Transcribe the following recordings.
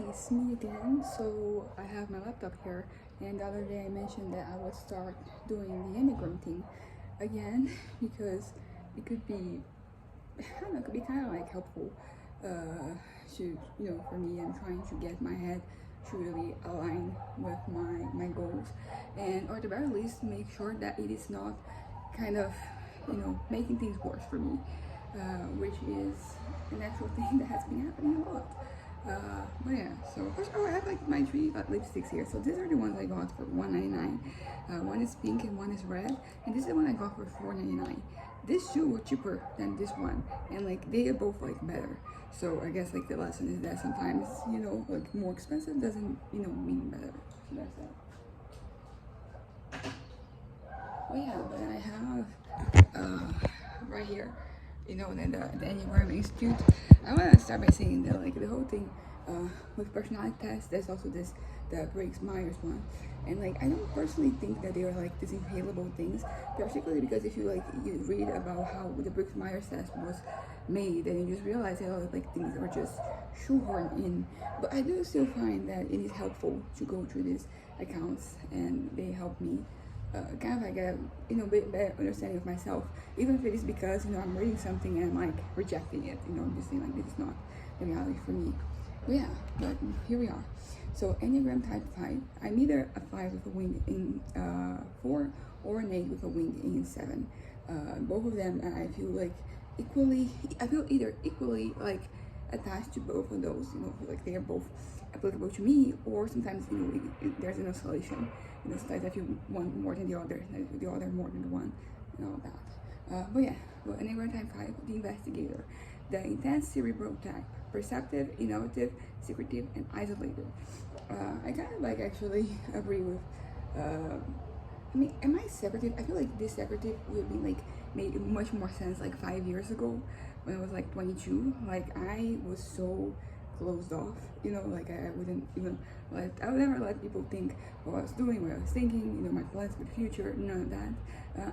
it's me again. So I have my laptop here, and the other day I mentioned that I would start doing the enneagram thing again because it could be, I don't know, it could be kind of like helpful for me. I'm trying to get my head to really align with my goals, and or at the very least make sure that it is not kind of making things worse for me, which is an actual thing that has been happening a lot. But yeah, so first of all, I have like my three lipsticks here. So these are the ones I got for $1.99. One is pink and one is red, and this is the one I got for $4.99. These two were cheaper than this one, and like they are both like better. So I guess like the lesson is that sometimes like more expensive doesn't mean better. So that's that. Oh yeah, but then I have right here, then the Enneagram Institute. I want to start by saying that like the whole thing with personality tests, there's also the Briggs-Myers one, and like I don't personally think that they are like these infallible things, particularly because if you read about how the Briggs-Myers test was made, and you just realize that all like things are just shoehorned in. But I do still find that it is helpful to go through these accounts, and they help me kind of like a bit better understanding of myself, even if it is because I'm reading something and I'm like rejecting it, I'm just saying like this is not the reality for me. But yeah, but here we are. So Enneagram type 5, I'm either a 5 with a wing in 4 or an 8 with a wing in 7. Both of them I feel like either equally like attached to both of those, like they are both applicable to me, or sometimes there's an oscillation. Sometimes I feel one more than the other more than the one, and all that. But yeah, well, Enneagram type 5, the investigator, the intense cerebral type, perceptive, innovative, secretive, and isolated. I kind of like actually agree with. Am I secretive? I feel like this secretive would be like made much more sense like 5 years ago when I was like 22. Like I was so closed off, like I wouldn't even I would never let people think what I was doing, what I was thinking, my plans for the future, none of that.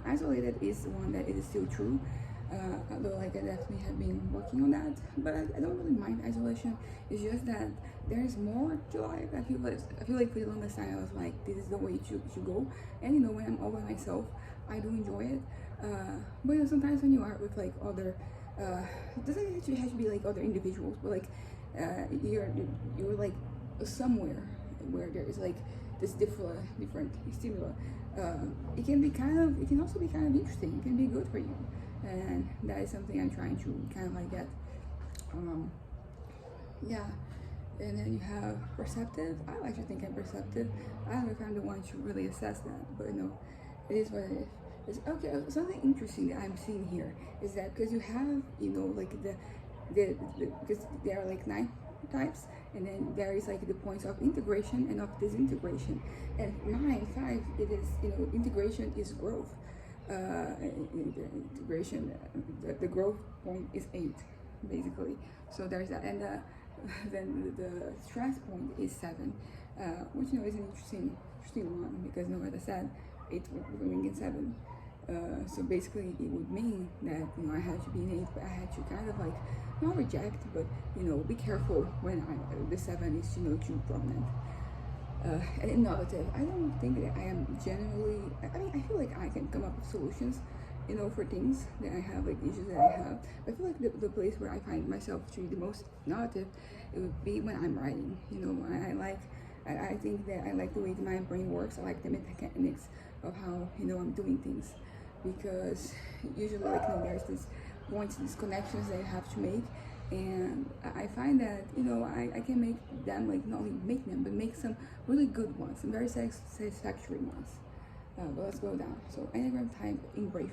Isolated is one that is still true, although like I definitely have been working on that, but I don't really mind isolation. It's just that there's more to life. I feel like for the longest time I was like, this is the way to go, and when I'm all by myself, I do enjoy it. But sometimes when you are with like other, it doesn't actually have to be like other individuals, but like you're like somewhere where there is like this different stimuli. It can also be kind of interesting. It can be good for you, and that is something I'm trying to kind of like get. Yeah. And then you have perceptive. I like to think I'm perceptive. I don't know if I'm the one to really assess that, but it is what it is. Okay, something interesting that I'm seeing here is that because you have like because there are like 9 types, and then there is like the points of integration and of disintegration, and mine 5, it is integration is growth. Integration, the growth point is 8 basically. So there's that, and then the stress point is 7, which is an interesting one because as I said, 8 with a wing in 7. So basically it would mean that I had to be an 8, but I had to kind of like not reject, but be careful when the 7 is too prominent. And innovative, I don't think that I am generally, I feel like I can come up with solutions for things that I have, like issues that I have. But I feel like the place where I find myself to be the most innovative, it would be when I'm writing. I think that I like the way that my brain works. I like the mechanics of how I'm doing things, because usually there's this points, these connections that I have to make, and I find that I can make them, like not only make them, but make some really good ones, some very satisfactory ones. But let's go down. So Enneagram type in brief.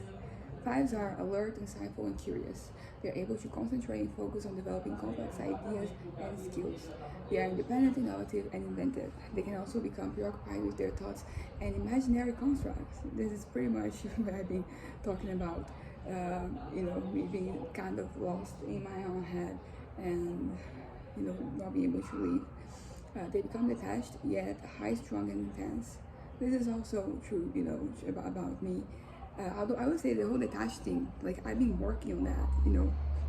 5s are alert, insightful, and curious. They are able to concentrate and focus on developing complex ideas and skills. They are independent, innovative, and inventive. They can also become preoccupied with their thoughts and imaginary constructs. This is pretty much what I've been talking about. Me being kind of lost in my own head and not being able to leave. They become detached, yet high, strong, and intense. This is also true, about me. Although I would say the whole detached thing, like I've been working on that,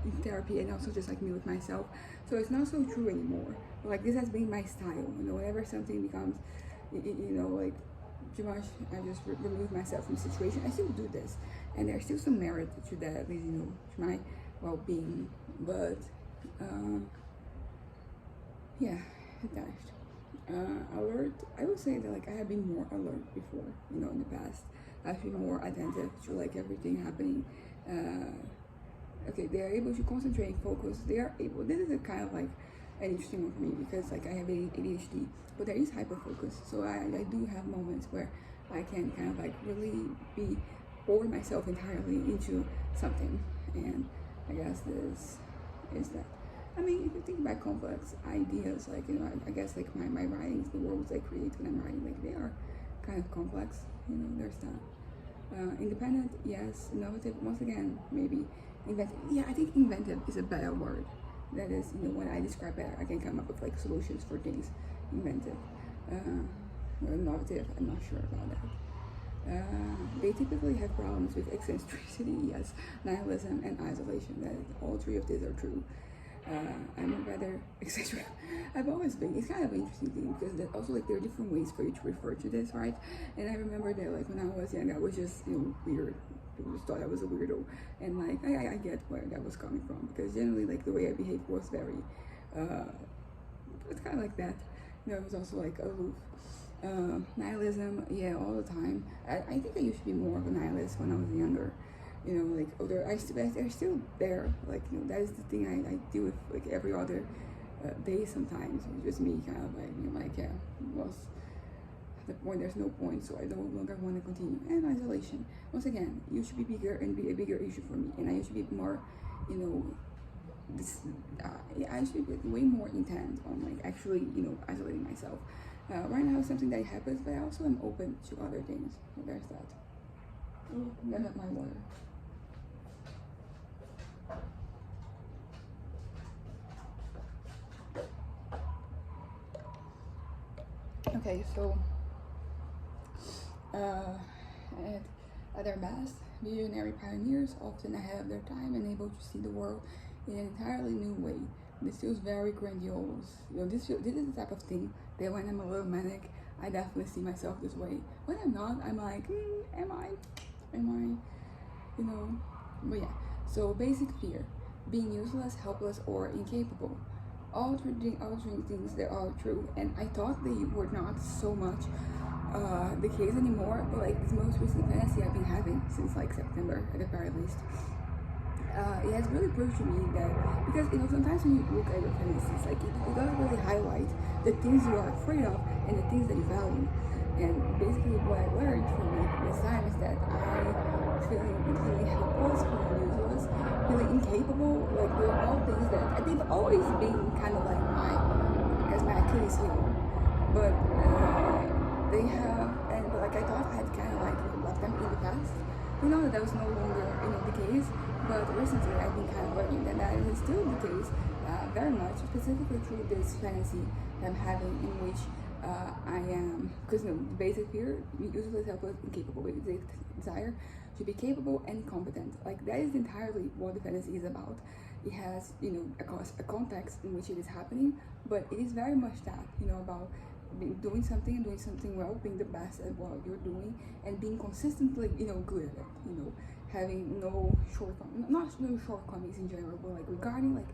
in therapy, and also just like me with myself. So it's not so true anymore. Like this has been my style. Whenever something becomes, like too much, I just remove myself from the situation. I still do this, and there's still some merit to that, at least to my well-being. But yeah, attached. Alert. I would say that like I have been more alert before. In the past, I've been more attentive to like everything happening. Okay, they are able to concentrate and focus. They are able. This is a kind of like an interesting one for me because like I have ADHD, but there is hyperfocus. So I do have moments where I can kind of like really pour myself entirely into something, and I guess this is that. I mean, if you think about complex ideas, like I guess like my writings, the worlds I create when I'm writing, like they are kind of complex. There's that. Independent, yes. Innovative, once again, maybe. Inventive, yeah, I think inventive is a better word. That is, when I describe it, I can come up with like solutions for things. Inventive, innovative, I'm not sure about that. They typically have problems with eccentricity, yes, nihilism, and isolation. That all three of these are true. I'm a rather eccentric. I've always been. It's kind of an interesting thing because also like there are different ways for you to refer to this, right? And I remember that like when I was young, I was just weird. People just thought I was a weirdo, and like I get where that was coming from because generally like the way I behaved was very, it's kind of like that. It was also like aloof. Nihilism, yeah, all the time. I think I used to be more of a nihilist when I was younger. Like older, they're still there. Like that is the thing I deal with like every other day sometimes. It's just me kind of like yeah, was at the point there's no point, so I no longer want to continue. And isolation, once again, you should be bigger and be a bigger issue for me, and I used to be more, I should be way more intent on like actually isolating myself. Right now, something that happens, but I also am open to other things. So there's that. Oh, that's not my water. Okay, so at their best, visionary pioneers often ahead of their time and able to see the world in an entirely new way. This feels very grandiose. This is the type of thing that when I'm a little manic, I definitely see myself this way. When I'm not, I'm like, am I? But yeah. So basic fear: being useless, helpless, or incapable. All three things that are true, and I thought they were not so much the case anymore. But like this most recent fantasy I've been having since like September at the very least. It has really proved to me that because sometimes when you look at your fantasies, like it doesn't really highlight the things you are afraid of and the things that you value. And basically, what I learned from like this time is that I feeling helpless, feeling useless, feeling incapable, like doing all things that they've always been kind of like my Achilles heel. But they have, and like I thought I had kind of like left them in the past. That was no longer the case. But recently, I've been kind of learning that that is still the case, very much, specifically through this fantasy that I'm having, in which I am, because the basic fear, useless, helpless, incapable, with the desire to be capable and competent. Like that is entirely what the fantasy is about. It has, a context in which it is happening, but it is very much that, about doing something and doing something well, being the best at what you're doing, and being consistently, good at it, having no shortcomings, not no shortcomings in general, but like regarding like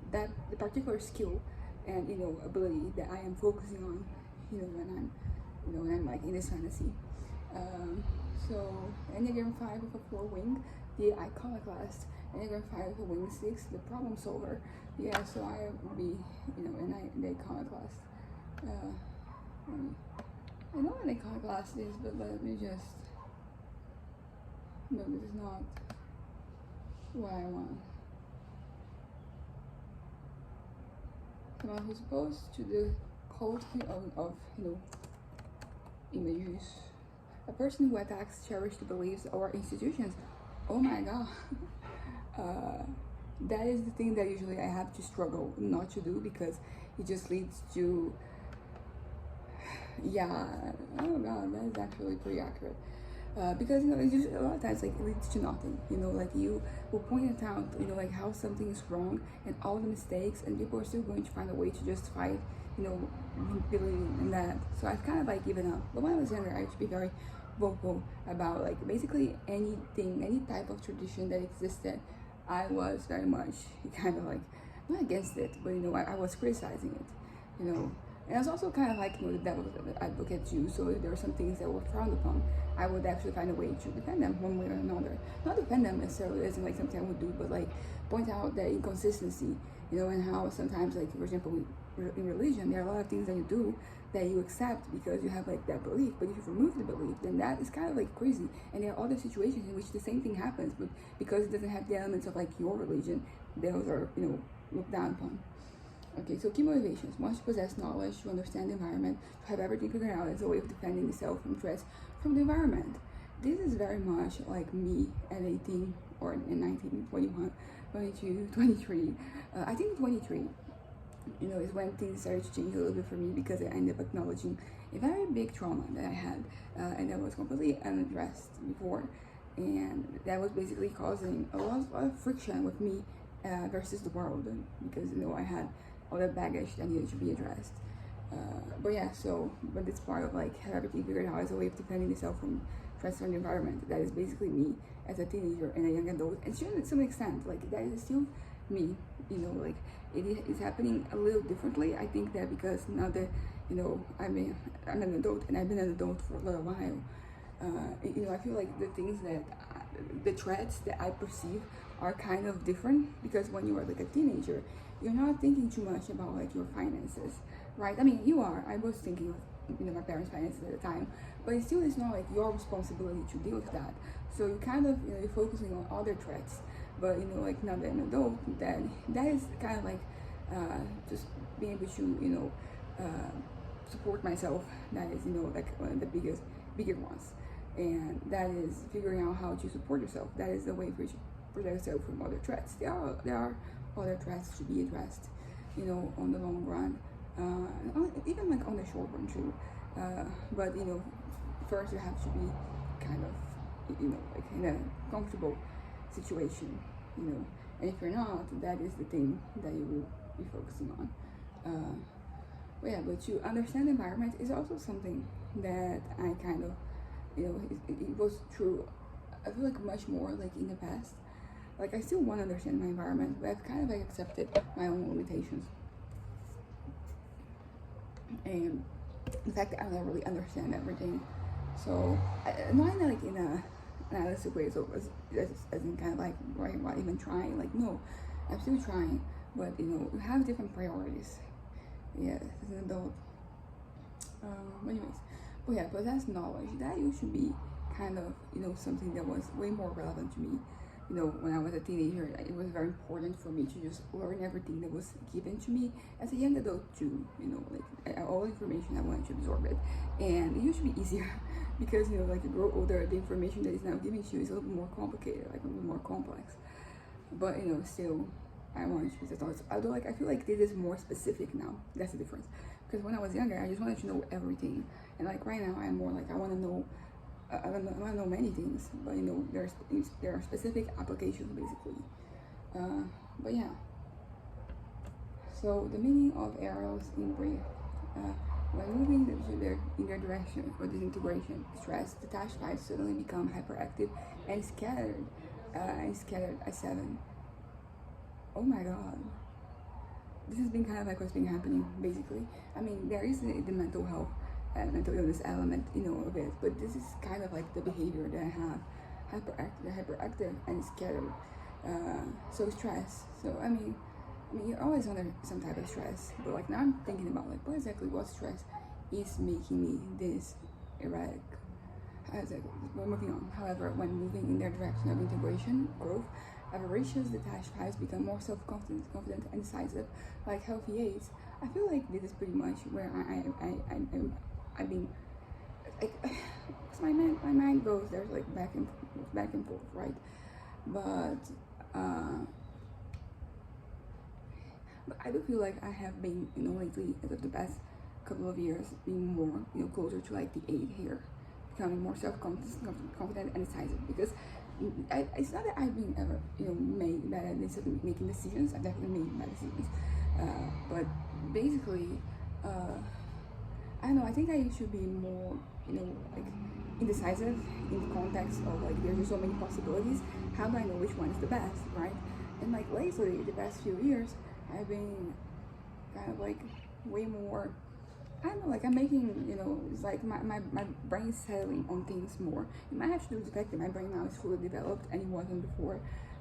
that the particular skill and ability that I am focusing on, when I'm like in this fantasy. So enneagram 5 with a 4 wing, the iconoclast. Enneagram 5 with a wing 6, the problem solver. Yeah, so I would be the iconoclast. I know what an iconoclast is, but let me just. No, this is not what I want. Someone who's supposed to the cult of images. A person who attacks cherished beliefs or institutions. Oh my god. That is the thing that usually I have to struggle not to do because it just leads to oh god, that is actually pretty accurate. because you know it's just a lot of times like it leads to nothing. You know, like you will point it out, you know, like how something is wrong and all the mistakes, and people are still going to find a way to justify it, you know, believing in that. So I've kind of like given up. But when I was younger, I used to be very vocal about like basically anything, any type of tradition that existed. I was very much kind of like not against it, but you know, I was criticizing it, you know. And I was also kind of like, you know, the devil's advocate too. So if there were some things that were frowned upon, I would actually find a way to defend them one way or another. Not defend them necessarily isn't like something I would do, but like point out that inconsistency, you know, and how sometimes, like for example, in religion, there are a lot of things that you do that you accept because you have like that belief. But if you remove the belief, then that is kind of like crazy. And there are other situations in which the same thing happens, but because it doesn't have the elements of like your religion, those are, you know, looked down upon. Okay, so key motivations. Once you possess knowledge, to understand the environment, to have everything figured out as a way of defending yourself from threats from the environment. This is very much like me at 18 or in 19, 21, 22, 23. I think 23, you know, is when things started to change a little bit for me because I ended up acknowledging a very big trauma that I had and that was completely unaddressed before. And that was basically causing a lot of friction with me versus the world because, you know, I had all that baggage that needed to be addressed. But yeah, so, but it's part of like have everything figured out as a way of defending yourself from threats from the environment. That is basically me as a teenager and a young adult, and to some extent, like that is still me, you know, like it is happening a little differently. I think that because now that, you know, I'm an adult and I've been an adult for a little while, you know, I feel like the things that, the threats that I perceive are kind of different because when you are like a teenager, you're not thinking too much about like your finances, right? I mean, you are. I was thinking of, you know, my parents' finances at the time, but it still is not like your responsibility to deal with that. So you kind of, you know, you're focusing on other threats, but you know, like now that I'm an adult, then that is kind of like just being able to, you know, support myself. That is, you know, like one of the bigger ones, and that is figuring out how to support yourself. That is the way for you to protect yourself from other threats. There are other threats to be addressed, you know, on the long run, even like on the short run too. But you know, first you have to be kind of, you know, like in a comfortable situation, you know. And if you're not, that is the thing that you will be focusing on. But yeah, but to understand the environment is also something that I kind of, you know, it was true. I feel like much more like in the past. Like I still want to understand my environment, but I've kind of like accepted my own limitations. And the fact that I don't really understand everything. So not in like in a analytic way, so as in kind of like right, not even trying. Like no, I'm still trying, but you know, you have different priorities. Yeah, as an adult. But anyways, but yeah, but that's knowledge. That used to be kind of, you know, something that was way more relevant to me. You know, when I was a teenager, it was very important for me to just learn everything that was given to me. As a young adult too, you know, like all the information I wanted to absorb it, and it used to be easier because, you know, like you grow older, the information that is now given to you is a little bit more complicated, like a little more complex. But you know, still, I want to choose the thoughts. Although, like I feel like this is more specific now. That's the difference. Because when I was younger, I just wanted to know everything, and like right now, I'm more like I want to know. I don't know many things, but you know, there are specific applications basically. But yeah. So the meaning of arrows in brief. When moving in their direction or disintegration, stress, detached lives suddenly become hyperactive and scattered at 7. Oh my god. This has been kind of like what's been happening basically. I mean, there is the mental health and mental illness element, you know, of it, but this is kind of like the behavior that I have, hyperactive and scattered. So stress. So I mean, you're always under some type of stress, but like now I'm thinking about like what stress is making me this erratic. We're moving on. However, when moving in their direction of integration, growth, avaricious detached lives become more self-confident, confident, and decisive, like healthy aids. I feel like this is pretty much where I've been. Like, my mind goes there's like back and forth, right? But I do feel like I have been, you know, lately, as of the past couple of years, being more, you know, closer to like the 8 here. becoming more self-confident and decisive. Because it's not that I've been ever, made bad at making decisions. I've definitely made bad decisions, but basically, I don't know. I think I should be more, like indecisive in the context of like there's just so many possibilities. How do I know which one is the best, right? And like lately, the past few years, I've been kind of like way more. I don't know, like I'm making, it's like my brain is settling on things more. It might have to do with the fact that my brain now is fully developed and it wasn't before.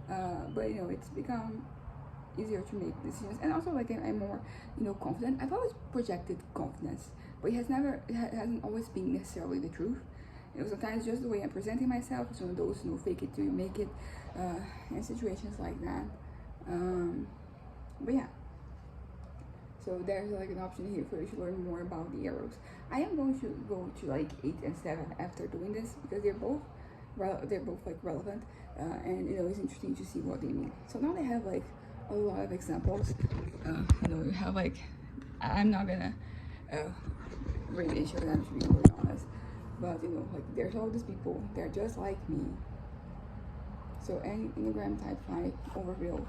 But it's become easier to make decisions, and also like I'm more, confident. I've always projected confidence, but it hasn't always been necessarily the truth. Sometimes just the way I'm presenting myself is one of those, fake it till you make it, and situations like that. But yeah. So there's like an option here for you to learn more about the arrows. I am going to go to like 8 and 7 after doing this because they're both like relevant, and it's interesting to see what they mean. So now they have like a lot of examples. You have like, I'm not gonna really show them, to be really honest, but like there's all these people, they're just like me. So enneagram type 5 overview.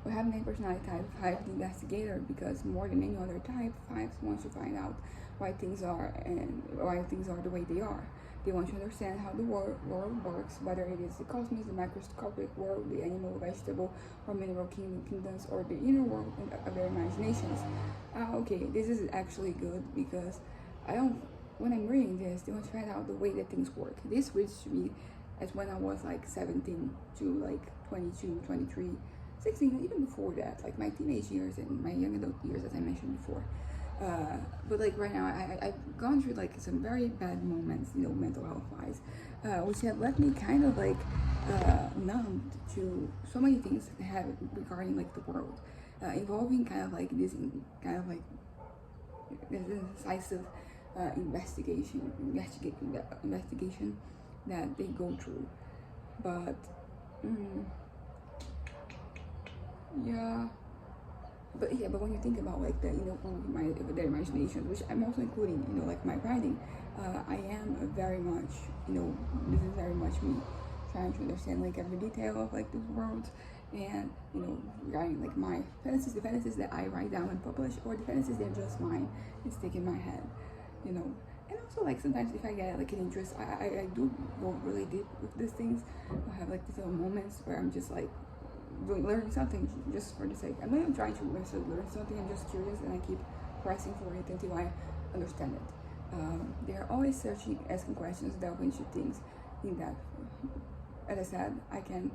We have main personality type 5, the investigator, because more than any other type, 5 wants to find out why things are the way they are. They want to understand how the world works, whether it is the cosmos, the macroscopic world, the animal, vegetable, or mineral kingdoms, or the inner world of their imaginations. Okay, this is actually good because when I'm reading this, they want to find out the way that things work. This reads to me as when I was like 17 to like 22, 23, 16, even before that, like my teenage years and my young adult years, as I mentioned before. But like right now, I've gone through like some very bad moments, mental health wise, which have left me kind of like numbed to so many things that have regarding like the world, involving kind of like this decisive investigation that they go through. But but when you think about like their imagination, which I'm also including, like my writing, I am very much, this is very much me trying to understand like every detail of like this world, and regarding like my fantasies, the fantasies that I write down and publish, or the fantasies that are just mine and stick in my head, and also like sometimes if I get like an interest, I do go really deep with these things. I have like these little moments where I'm just like learning something just for the sake. I'm not even trying to learn something. I'm just curious, and I keep pressing for it until I understand it. They're always searching, asking questions, delving into things in depth. As I said, I can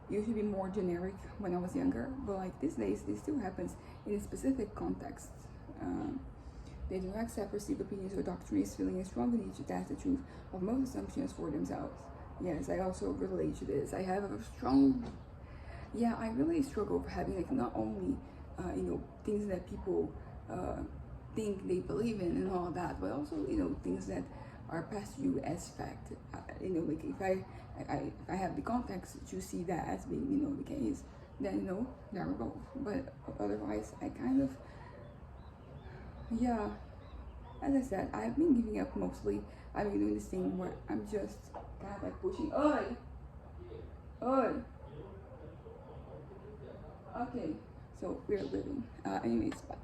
usually be more generic when I was younger, but like these days, it still happens in a specific context. They do not accept received opinions or doctrines, feeling a strong need to test the truth of most assumptions for themselves. Yes, I also relate to this. I have a strong. Yeah, I really struggle with having like not only things that people think they believe in and all that, but also things that are passed to you as fact. Like if I have the context to see that as being the case, then there we go. But otherwise, I kind of, yeah, as I said, I've been giving up mostly. I've been doing this thing where I'm just kind of like pushing. Oi. Okay, so we're living. Anyways, bye.